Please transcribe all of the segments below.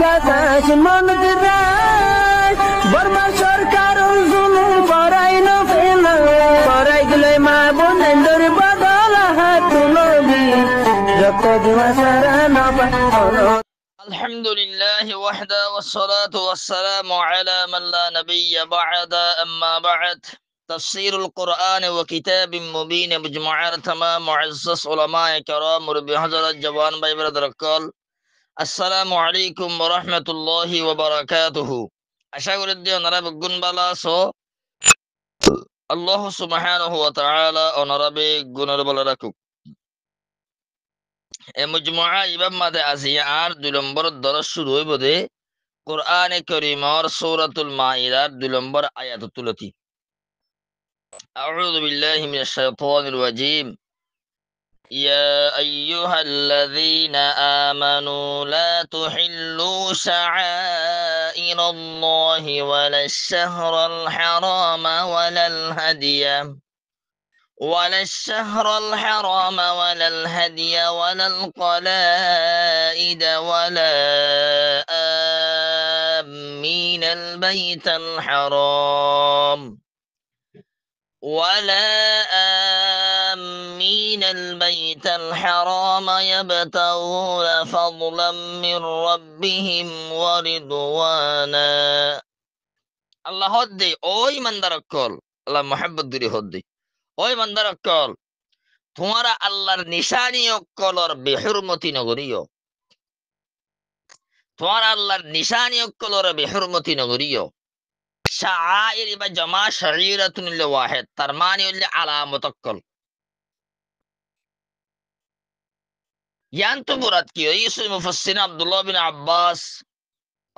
বাতাস মনত রায় বর্মা সরকার জুলুম করাই না ফেলা করাই গেলে মা বোনেদের বদল হাত তুলবি যত দিবা সারা না الحمد لله وحده والصلاة والسلام على من لا نبي بعد أما بعد تفسير القرآن وكتاب مبين مجموعة تمام معزز علماء كرام ربي حضر الجوان باي برادر الكل السلام عليكم ورحمة الله وبركاته أشاور الدين نرى بقن بلا سو الله سبحانه وتعالى ونرى بقن بلا ركوك মুজমুআ ইমাম মাদে আজিয়া আর 2 নম্বর দরস শুরু হইব দে কোরআনে কারীমর সূরাতুল মাইদার 2 নম্বর আয়াত তুলতি আউযু বিল্লাহি মিনাশ শাইতানির রাজীম ইয়া আইয়ুহাল্লাযীনা আমানু লা তুহিল্লু শাআইরাল্লাহি ওয়ালাশ শাহরাল হারামা ওয়ালাল হাদিয়া ولا الشهر الحرام ولا الهدي ولا القلائد ولا آمين البيت الحرام يبتغون فضلا من ربهم ورضوانا الله هدي اوي من دركول الله محبت دوري هدي ওই বান্দার অক্কল তোমারা আল্লাহর নিশানি অক্কলর বেহুরমতি নগরীয় তোমার আল্লাহর নিশানি অক্কলর বেহুরমতি নগরীয় শাআইর বা জামা শাঈরাতুন লিল ওয়াহিদ তার মানে হলো আলামত অক্কল ইয়ান্তু মুরাদ কি ইসুল মুফাসসির আব্দুল্লাহ বিন আব্বাস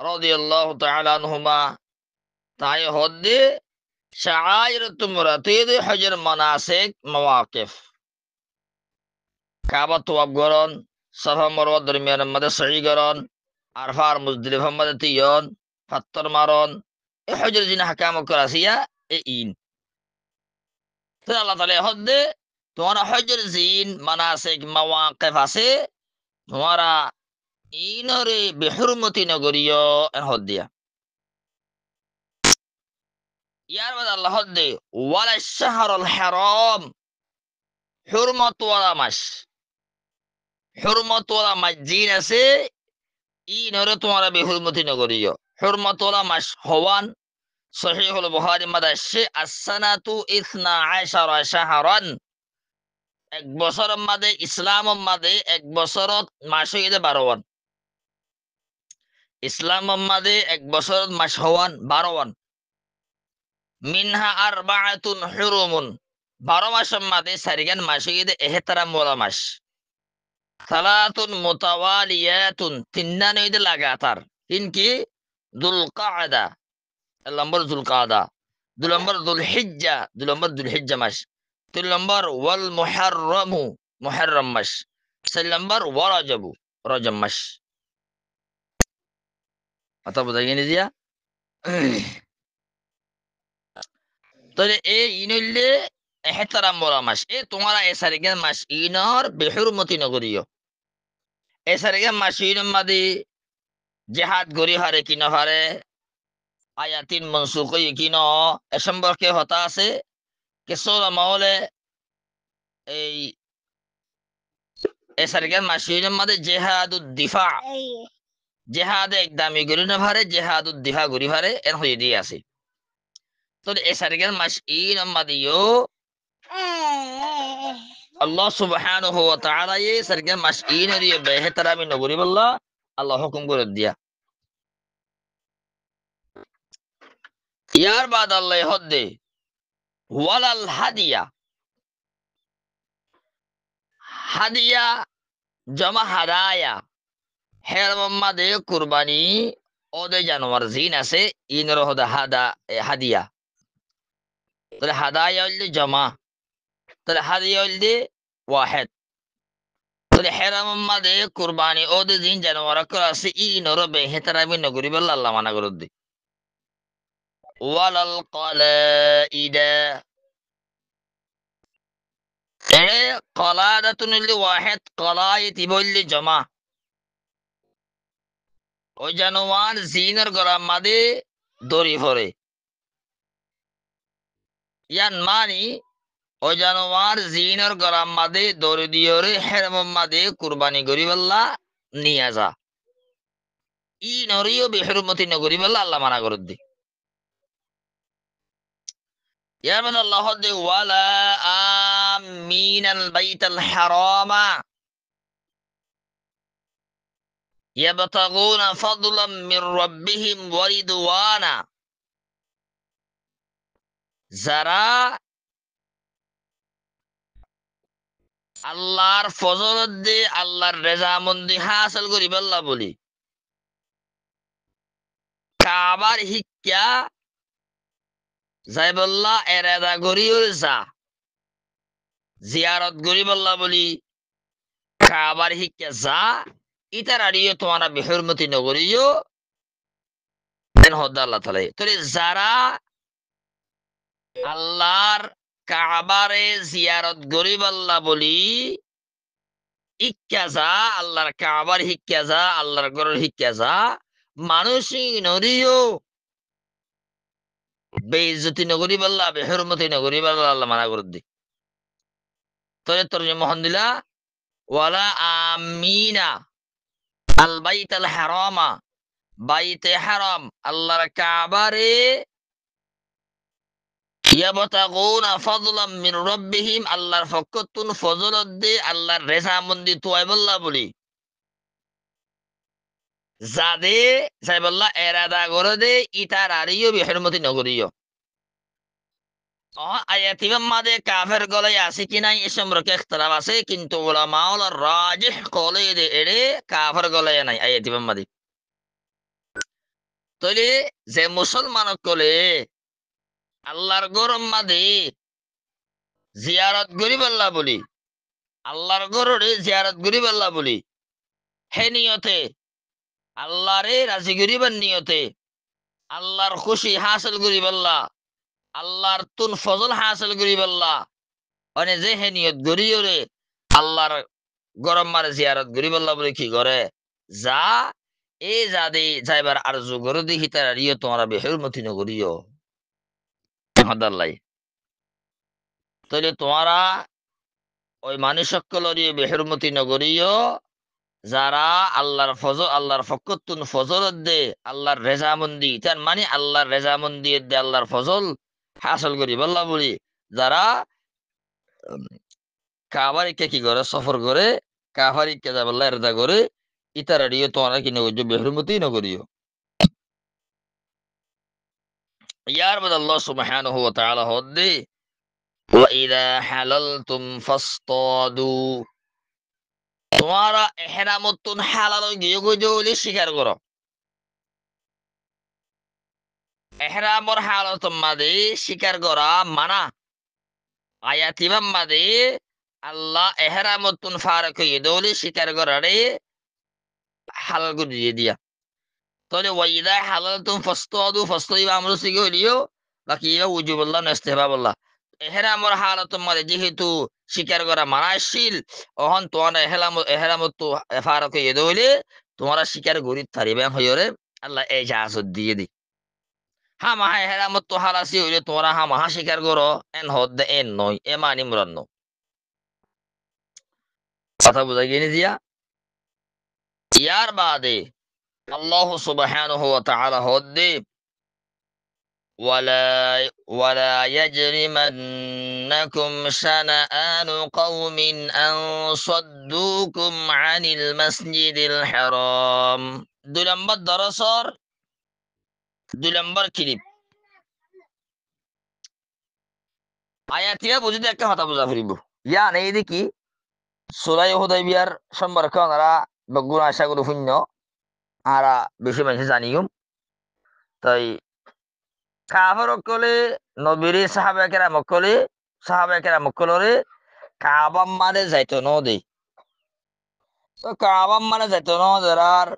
রাদিয়াল্লাহু তাআলা আনহুমা তাই হদ্দে শাআইরাতুল মুরাতিদ হজের মানাসিক মাওয়াকিফ কাবা তওয়াব করন সাফা মারওয়া দরমিয়ানের মধ্যে সঈ করন আরফার মুজদলিফার মধ্যে তিয়ন পাত্তর মারন এই হজের জিন হাকাম করাসিয়া এ ইন তো আল্লাহ তাআলা হদ্দে তোমার হজের জিন মানাসিক মাওয়াকিফ আছে তোমারা ইনরে বেহুরমতি নগরীয় হদ্দিয়া ইয়ার বাদ আল্লাহ হদ্দে ওয়ালা শাহরুল হারাম হুরমতওয়ালা মাস জিন আছে ইনরে তোমারা বেহুরমতি নগরীয় হুরমতওয়ালা মাস হওয়ান সহিহুল বুখারী মাদাশে as-sanatu 12 শাহরান এক বছরের মধ্যে ইসলামের মধ্যে এক বছরত মাস হইতে 12 ইসলামের মধ্যে এক বছরত মাস হওয়ান 12 মিনহা আরবাআতুন হুরুমুন 12 মাসের মধ্যে সারিগান মাস হইতে এহতারাম ওয়ালা মাস সালাতুন মুতাওয়ালিয়াতুন তিনদান হইতে লাগাতার তিনকি দুলকাদা এক নম্বর দুলকাদা 2 নম্বর দুলহিজ্জা 2 নম্বর দুলহিজ্জা মাস 3 নম্বর ওয়াল মুহররম মাস 4 নম্বর রজব মাস কথা বোঝা গেছে দিয়া তাহলে এই ইনলে এহতারাম ওয়ালা মাস এ তোমারা এ সারিগান মাস ইনর বেহুরমতি নগরীয় এ সারিগান মাস ইনর মাদি জিহাদ গরি হারে কিনা হারে আয়াতিন মনসুখ কিন এ সম্পর্কে হতা আছে কিছু মাওলে এই এ সারিগান মাস ইনর মাদি জিহাদুদ দিফা জিহাদে একদমই গরি না ভারে জিহাদুদ দিফা গরি ভারে এর হয়ে দিয়ে আছে তো এ সারিগান মাস ইনর মাদিও আল্লাহ সুবহানাহু ওয়া তাআলা এই সারিগান মাস ইনর বেহতারামি নগরী বল্লা আল্লাহ হুকুম করে দিয়া ইয়ার বাদ আল্লাহ হদ্দে ওয়ালাল হাদিয়া জমা হাদায়া হের মাদে কুরবানি ওদে জানোয়ার জিন আছে ইনর হদা হাদিয়া তাহলে হাদায়া হইলে জমা তাহলে হাদিয়া হইলে ওয়াহিদ তাহলে হেরাম মাদে কুরবানি ওদে জিন জানোয়ার আছে ইনর বেহতারামি নগরী বল্লা আল্লাহ মানা করে দি ওয়ালাল কলাইদা এ কলাদাতুন লিল ওয়াহিদ কলাইত বললি জমা ওই জানোয়ার জিনের গলার মাঝে দড়ি ভরে ইয়ান মানি ওই জানোয়ার জিনের গলার মাঝে দড়ি দিয়ে হেরম মাঝে কুরবানি করি বললা নিয়ে যা ই নরিও বেহরমতি নগরী বললা আল্লাহ মানা করে দি ইয়ার মানে আল্লাহ দে ওয়ালা আমিনাল বাইতাল হারামা ইয়াবতাগুনা ফাদলাম মির রাব্বিহিম ওয়া রিদওয়ানা যারা আল্লাহর ফজলত দে আল্লাহর রেজামন্দি হাসিল করি বললা বলি কাবার হিক্কা যাই বললা এরাদা গরিও যা জিয়ারত গরি বললা বলি কাবার হিক্কা যা ইতার আড়িও তোমারা বেহরমতি নগরীয় হদ্দা আল্লাহ তালাই তোরে যারা আল্লাহর কাবারে জিয়ারত গরিব আল্লাহ বলি ইক্কা যা আল্লাহর কাবার হিক্কা যা আল্লাহর গরের হিক্কা যা মানুষই নদীও বেইজ্জতি নগরী বললা বেহরমতি নগরী বললা আল্লাহ মানা করে দি তোরে তোর মোহন দিলা ওয়ালা আমিনা আল বাইত আল হারামা বাইতে হারাম আল্লাহর কাবারে ইয়াবতাগুনা ফাদলাম মিন রাব্বিহিম আল্লাহর ফকতুন ফজলত দে আল্লাহর রেজামন্দি তোয় বললা বলি যাদে যাই বললা এরাদা করে দে ইতার আরিও বিহরমতি নগরীয় আয়াতিবাম মাদে কাফের গলায় আছে কি নাই এ সম্পর্কে ইখতিলাফ আছে কিন্তু উলামাউল রাজিহ কলে দে এড়ে কাফের গলায় নাই আয়াতিবাম মাদে তইলে যে মুসলমান কলে আল্লাহর গরম মাদে জিয়ারত গরিব আল্লাহ বলি আল্লাহর গররে জিয়ারত গরিব আল্লাহ বলি হে নিয়তে আল্লাহরে রাজি গরিবার নিয়তে আল্লাহর খুশি হাসিল গরিব আল্লাহ আল্লাহর তুন ফজল হাসিল গরিব আল্লাহ মানে যে হে নিয়ত গরিয়রে আল্লাহর গরম মারে জিয়ারত গরিব আল্লাহ বলে কি করে যা এ যা দে যাইবার আরজু গরু দেখি তার রিয় তোমরা বেহরমতি নগরীয় হদাল্লাই তাহলে তোমারা ওই মানুষ সকলের বেহরমতি নগরীয় যারা আল্লাহর ফজল আল্লাহর ফকতুন ফজলত দে আল্লাহর রেজামন্দি তার মানে আল্লাহর রেজামন্দি দে আল্লাহর ফজল হাসল করি বললা বলি যারা কাবারিকে কি করে সফর করে কাবারিকে যা বললা রেজা করে ইতারা রিও তোমরা কি নগরীয় বেহরমতি নগরীয় ইয়ার বাদ আল্লাহ সুবহানাহু ওয়া তাআলা হদ্দে ওয়া ইযা হালালতুম ফাসতাদু তোমারা এহরামতুন হালাল গিয়ে গইলে স্বীকার করো এহরামর হালত মাদে স্বীকার করা মানা আয়াতিবাম মাদে আল্লাহ এহরামতুন ফারাক দৌলি স্বীকার করারে হালাল করে দিয়ে দিয়া তাহলে ওয়াইদা হালালতুম ফাসতাদু ফাসতাইবা আমরা শিখে হইলিও বাকি ইয়া উজুবুল্লাহ নাস্তাহবাবুল্লাহ এহরামর হালত মাদে যেহেতু স্বীকার করা মানাশীল অহন তোমার এহরামত ফারাক দৌলি তোমরা স্বীকার করি তারিবাং হইরে আল্লাহ এই জাহাজত দিয়ে দি হা মাহা এহরামত তো হালাসি হইলে তোমরা হা মাহা স্বীকার করো এন হদ এন নয় এ মানি মুরান্ন কথা বুঝা গিয়ে দিয়া ইয়ার বাদে আল্লাহ সুবহানাহু ওয়া তাআলা হদ্দে ولا يجرمنكم شنآن قوم أن صدوكم عن المسجد الحرام 2 নম্বর দরসর 2 নম্বর ক্লিপ আয়াতিয়া বুঝিতে একটা কথা বুঝা ফিরিব ইয়া নেই দেখি সূরা হুদাইবিয়ার সম্পর্কে ওনারা বগুণ আশা করি শূন্য আরা বেশি মানুষ জানিও তাই কাফের কলে নবীর সাহাবায়ে কেরাম কলরে কাবাম মানে যাইতো ন দে তো কাবাম মানে যাইতো ন যারার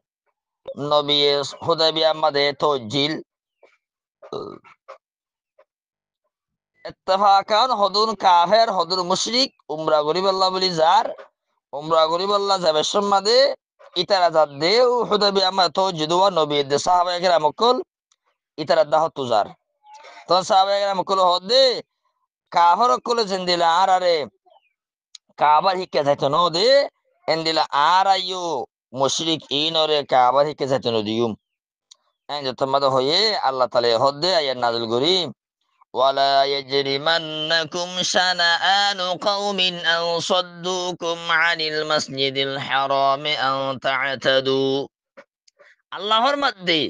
নবী হুদাইবিয়া মাদে তজিল ইত্তেফাকান হদুন কাফের হদুন মুশরিক উমরা গরিব আল্লাহ বলি যার উমরা গরিব আল্লাহ যাবে সম্মাদে ইতারা যা দে হুদাবি আমার তো জিদুয়া নবী দে সাহাবায়ে কেরাম কল ইতারা দাহ তুজার তো সাহাবায়ে কেরাম কল হদে কাহর কল জেন্দিলা আর আরে কাবার হিকে যাইতো ন দে এন্দিলা আর আইও মুশরিক ইনরে কাবার হিকে যাইতো ন দিউম এন তোমাদের হয়ে আল্লাহ তাআলা হদে আয়াত নাযিল করি ওয়ালা ইয়াজরিমান্নাকুম শানাআনু কওমিন আন সাদ্দুকুম আনিল মাসজিদিল হারাম আন তা'তাদু আল্লাহর মধ্যে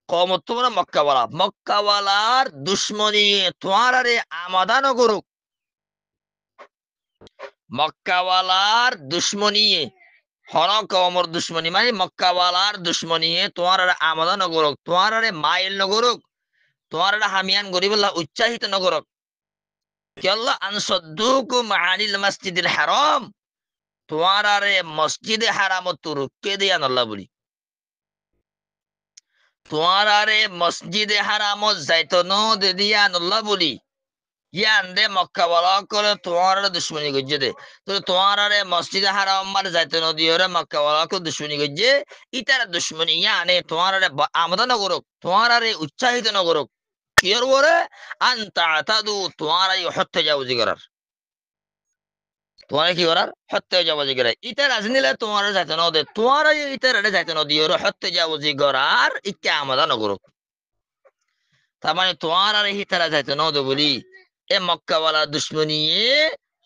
কওম তোমরা মক্কাওয়ালার দুশমনী তোমারে আমাদান করুক মক্কাওয়ালার দুশ্মনী হন কওমর দুশ্মনী মানে মক্কাওয়ালার দুশ্মনী তোমার আমাদা নগরক তোমার মাইল নগরক তোমার হামিয়ান গরিবুল্লাহ উচ্চাহিত নগরক কেল্লা আনসদ্দুকুম আনিল মসজিদিল হারাম তোমার মসজিদে হারাম তুরুকে দিয়া নল্লা বলি তোমার মসজিদে হারাম যাইতো ন দিয়া নল্লা বলি ইয়ান দে মক্কাওয়ালা করে তোমার দুশ্মনী গজ্জে দে তো তোমার মসজিদে হারাম মার যাইতে নদী ওরে মক্কাওয়ালা করে দুশ্মনী গজ্জে ইতার দুশ্মনী ইয়ানে তোমার আমদা নগরক তোমার উৎসাহিত নগরক কিয়র ওরে আনতা তাদু তোমার হত্যা যাওজি করার তোমার কি করার হত্যা যাওজি করার ইতার আজনিলে তোমার যাইতে নদে তোমার ইতার যাইতে নদী ওরে হত্যা যাওজি করার ইকে আমদা নগরক তার মানে তোমার হিতারা যাইতে নদে বলি এ মক্কাওয়ালা দুশ্মনী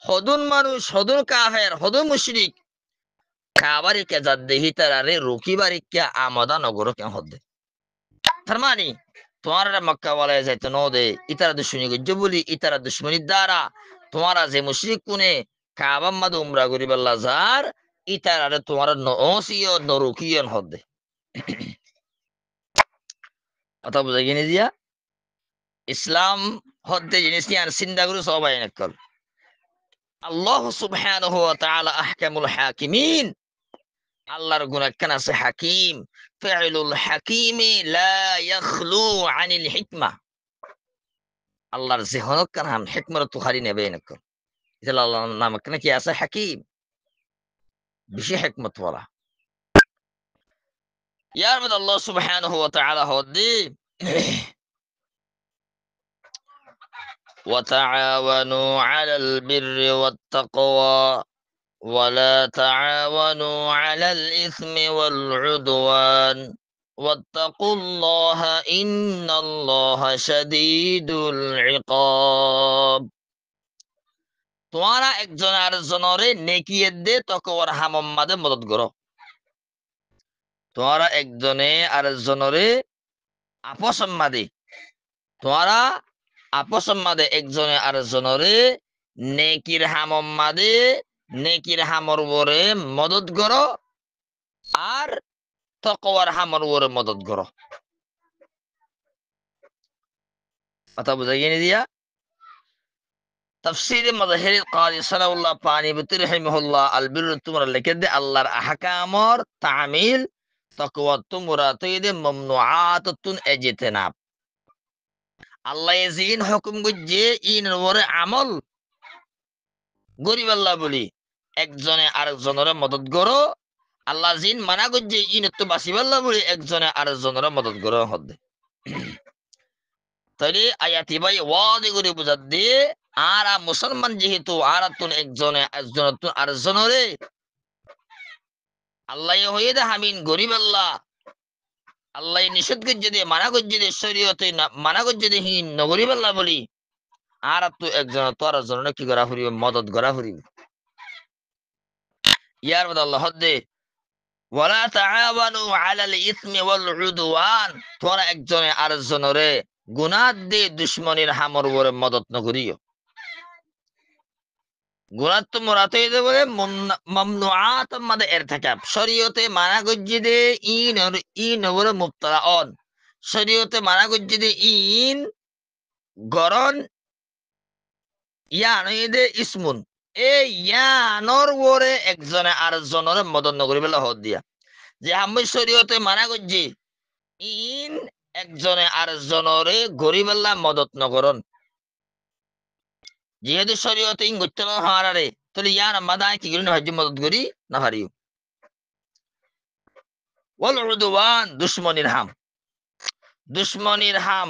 হদুন মানুষ হদুন কাফের হদুন মুশরিক কাবারি কে যাদ্দে হিতারারে রুকিবারি কে আমাদা নগর কে হদ্দে তার মানে তোমার মক্কাওয়ালা যাইতে নদে ইতারা দুশ্মনী গজ্জ বলি ইতারা দুশ্মনীর দ্বারা তোমারা যে মুশরিক কোনে কাবা মাদ উমরা গরিবাল্লাহ যার ইতারারে তোমার নসিয় নরুকিয়ন হদ্দে কথা বুঝা গিয়ে দিয়া ইসলাম হদ্দে জিনিস নিয়ে আর চিন্তা করে সবাই নকল আল্লাহ সুবহানাহু ওয়া তাআলা আহকামুল হাকিমিন আল্লাহর গুণাকান আছে হাকিম ফাইলুল হাকিমি লা ইয়াখলু আনিল হিকমা আল্লাহর জিহনক কান হিকমার তুখারি নেবে নকল এটা আল্লাহর নাম কেন কি আছে হাকিম বেশি হিকমত ওয়ালা ইয়ার মধ্যে আল্লাহ সুবহানাহু ওয়া তাআলা হদ্দি وتعاونوا على البر والتقوى ولا تعاونوا على الإثم والعدوان واتقوا الله إن الله شديد العقاب তোমারা একজন আরেকজনরে নেকিয়ে দে তকওয়ার হামমাদে মদদ করো তোমারা একজনে আরেকজনরে আপসম্মাদে তোমারা আপসম্মাদে একজনে আরেকজনরে নেকির হামম্মাদে নেকির হামর ওরে মদদ করো আর তাকওয়ার হামর ওরে মদদ করো কথা বুঝা গিয়ে দিয়া তাফসীরে মাযহারি কারি সানাউল্লাহ পানি বিতি রাহিমাহুল্লাহ আল বিরর তোমরা লিখে দে আল্লাহর আহকামর তামিল তাকওয়াত মুরাতিদে মামনুআতুন ইজতিনাব আল্লাহ জিন হুকুম গজ্জে ইন ওরে আমল গরিব আল্লাহ বলি একজনে আরেকজনের মদদ করো আল্লাহ জিন মানা গজ্জে ইন তো বাসিবাল্লাহ বলি একজনে আরেকজনের মদদ করো হদ্দে তাইলে আয়াতি ভাই ওয়াদি করে বুঝাত দিয়ে আর মুসলমান যেহেতু আর তুন একজনে আরেকজনরে আল্লাহ হয়ে দে হামিন গরিব আল্লাহ আল্লাহ নিষেধ গজ্জে দে মানা গজ্জে দে শরীয়তে মানা গজ্জে দে হিন নগরিব আল্লাহ বলি আর তো একজন তো আরেকজনের কি করা ফুরিব মদদ করা ফুরিব ইয়ার মধ্যে আল্লাহ হদ্দে ওয়ালা তাআওয়ানু আলাল ইসমি ওয়াল উদওয়ান তোমরা একজনে আরেকজনরে গুনাহ দে দুশমনির হামর ওরে মদদ নকরিও গুনাহ তো মুরাতে দে বলে মামনুআত মাদে ইরতিকাব শরীয়তে মানা গজ্জে দে ইন ওরে মুবতালা অন শরীয়তে মানা গজ্জে দে ইন গরন ইয়ান দে ইসমুন এই ইয়ানর ওরে একজনে আরেকজনরে মদদ নকরিবেলা হদ দিয়া যে আমি শরীয়তে মানা গজ্জে ইন একজনে আরেকজনরে গরিবাল্লাহ মদত নগরন যেহেতু শরীয়তে ইন গচ্চল হারারে তাহলে ইয়ার মাদায় কি গরি না মদত করি না হারিও ওয়াল উদওয়ান দুশমনির হাম, দুশমনির হাম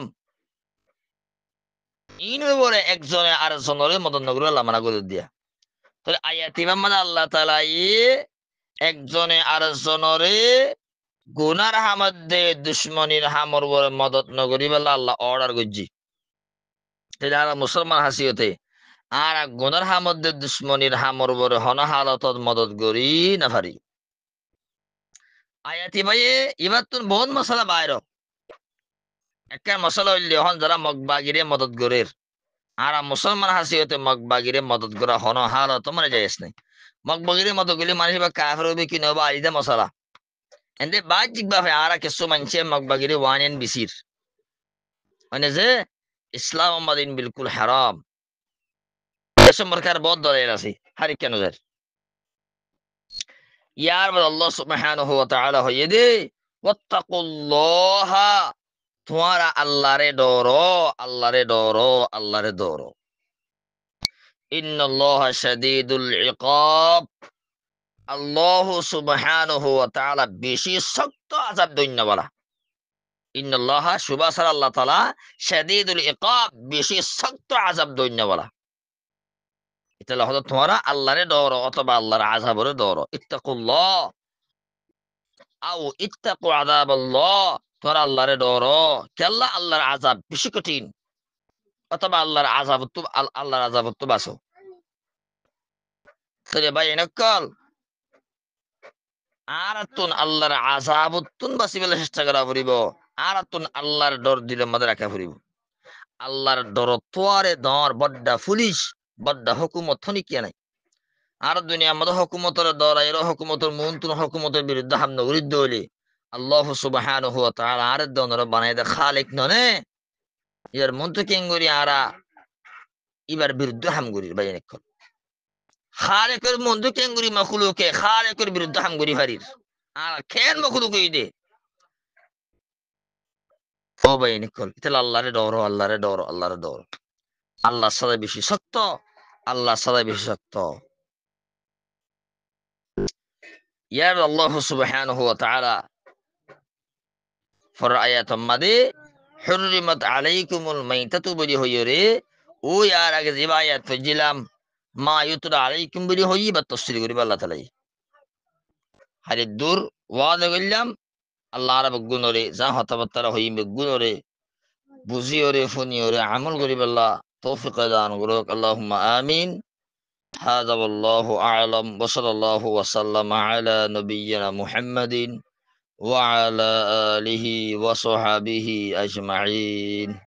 ইন বলে একজনে আরেকজনের মদত নগর আল্লাহ মানা করে দিয়া। তাহলে আয়াতি মানে আল্লাহ তাআলা একজনে আরেকজনরে গুনার হামদে দুশমনির হামর বলে মদত নগরি বলে আল্লাহ অর্ডার করছি। তাহলে আর মুসলমান হাসিয়তে আর গুনার হামদে দুশমনির হামর বলে হন হালতত মদত করি না পারি। আয়াতি ভাই এবার তো বহুত মশলা বাইর একটা মশলা হইলে হন যারা মগবাগিরে মদত গরের আর মুসলমান হাসিয়তে মগবাগিরে মদত করা হন হালত মানে যাইস নাই। মগবাগিরে মদত গলি মানুষ বা কাফের হইবে কি নবা আলিদা মশলা এতে বাহ্যিক ভাবে আর কিছু মানুষে মগবাগিরে ওয়ান বিসির মানে যে ইসলাম আমাদিন বিলকুল হারাম এ সম্পর্কে আর বহুত দলের আছে হারি কেন যার ইয়ার মধ্যে আল্লাহ সুবহানাহু ওয়া তাআলা হইয়ে দে ওয়াত্তাকুল্লাহা তোমারা আল্লাহরে ডরো, আল্লাহরে ডরো, আল্লাহরে ডরো। ইন্নাল্লাহা শাদীদুল ইকাব, আল্লাহ সুবহানাহু ওয়া তাআলা বেশি শক্ত আযাব দৈন্যওয়ালা। ইন্নাল্লাহা সুবাসার আল্লাহ তাআলা শাদীদুল ইকাব বেশি শক্ত আযাব দৈন্যওয়ালা। এটা হলো তোমরা আল্লাহরে ডরো অথবা আল্লাহর আযাবরে ডরো। ইত্তাকুল্লাহ আও ইত্তাকু আযাবাল্লাহ, তোমরা আল্লাহরে ডরো কেল্লা আল্লাহর আযাব বেশি কঠিন অথবা আল্লাহর আযাব তো আল্লাহর আযাব তো বাসো। তাহলে ভাই এনেকল আর তুন আল্লাহর আযাব তুন বাসিবেলে চেষ্টা করা পড়িব, আর তুন আল্লাহর ডর দিলে মধ্যে রাখা পড়িব। আল্লাহর ডর তোয়ারে দর বড্ডা পুলিশ বড্ডা হুকুমত থনি কিয়া নাই। আর দুনিয়ার মধ্যে হুকুমতের ডর এর হুকুমতের মন্ত্র হুকুমতের বিরুদ্ধে হামলা উরিদ্ধ হইলে আল্লাহ সুবহানাহু ওয়া তাআলা আর দনর বানাই দে খালিক ননে ইয়ার মন্ত্র কেঙ্গুরি আরা ইবার বিরুদ্ধে হামগুরি বাইন কর খালিকের মন্ত্র কেঙ্গুরি মখলুকে খালিকের বিরুদ্ধে হামগুরি হারির আর খেন মখলুক দে ও বাইন কর ইতাল আল্লাহরে ডরো, আল্লাহরে ডরো, আল্লাহরে ডরো। আল্লাহ সদা বেশি সত্য, আল্লাহ সদা বেশি সত্য। ইয়ার আল্লাহ সুবহানাহু ওয়া তাআলা ফর আয়াত মাদে হুররিমাত আলাইকুমুল মাইতাতু বলি হইরে ও ইয়ার আগে যে আয়াত ফজিলাম মা ইউতরা আলাইকুম বলি হই বা তাফসীর করিব আল্লাহ তাআলা হারে দূর ওয়াদা কইলাম আল্লাহ রাব গুনরে যা হতাবতারা হইবে গুনরে বুঝিওরে ফুনিওরে আমল করিব আল্লাহ তৌফিক দান করুক আল্লাহুম্মা আমিন। هذا والله أعلم وصلى الله وسلم على نبينا محمد وعلى آله وصحبه أجمعين.